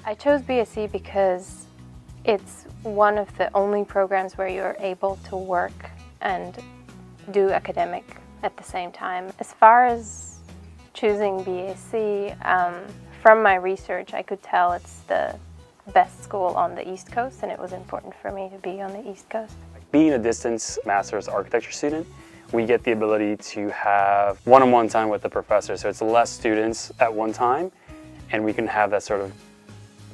I chose BSc because it's one of the only programs where you're able to work and do academic at the same time. As far as choosing BSc, from my research I could tell it's the best school on the East Coast, and it was important for me to be on the East Coast. Being a distance master's architecture student, we get the ability to have one-on-one time with the professor, so it's less students at one time, and we can have that sort of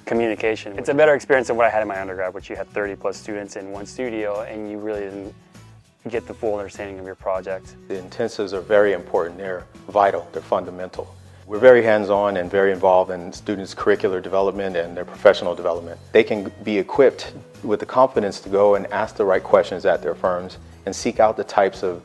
communication. It's a better experience than what I had in my undergrad, which you had 30 plus students in one studio and you really didn't get the full understanding of your project. The intensives are very important. They're vital, they're fundamental. We're very hands-on and very involved in students' curricular development and their professional development. They can be equipped with the confidence to go and ask the right questions at their firms and seek out the types of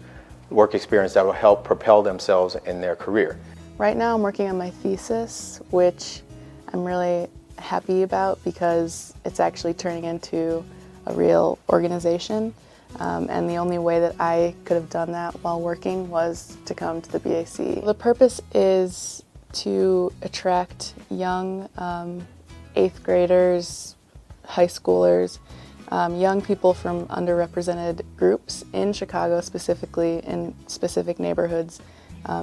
work experience that will help propel themselves in their career. Right now I'm working on my thesis, which I'm really happy about because it's actually turning into a real organization. And the only way that I could have done that while working was to come to the BAC. The purpose is to attract young 8th graders, high schoolers, young people from underrepresented groups in Chicago, specifically in specific neighborhoods,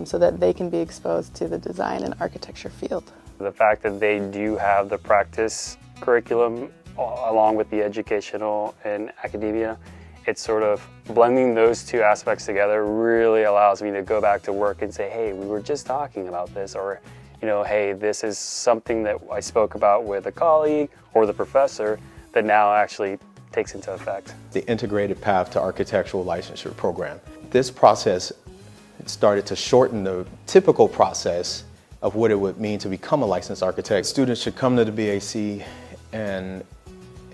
so that they can be exposed to the design and architecture field. The fact that they do have the practice curriculum along with the educational and academia, it's sort of blending those two aspects together really allows me to go back to work and say, hey, we were just talking about this, or, you know, hey, this is something that I spoke about with a colleague or the professor that now actually takes into effect. The integrated path to architectural licensure program. This process started to shorten the typical process of what it would mean to become a licensed architect. Students should come to the BAC and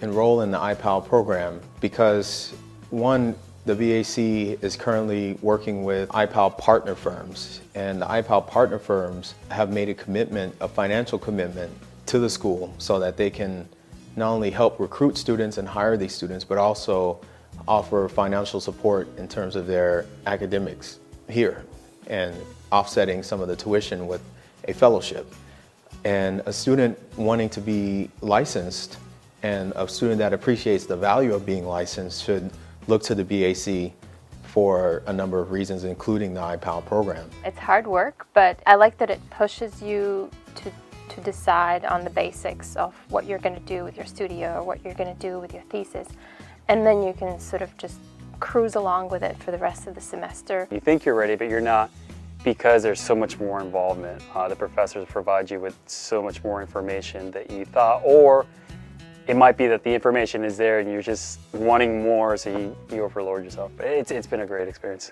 enroll in the IPAL program because, one, the BAC is currently working with IPAL partner firms, and the IPAL partner firms have made a commitment, a financial commitment to the school so that they can not only help recruit students and hire these students, but also offer financial support in terms of their academics here and offsetting some of the tuition with a fellowship. And a student wanting to be licensed and a student that appreciates the value of being licensed should look to the BAC for a number of reasons, including the IPAL program. It's hard work, but I like that it pushes you to decide on the basics of what you're going to do with your studio or what you're going to do with your thesis, and then you can sort of just cruise along with it for the rest of the semester. You think you're ready, but you're not, because there's so much more involvement. The professors provide you with so much more information that you thought, or it might be that the information is there and you're just wanting more, so you overload yourself. But it's been a great experience.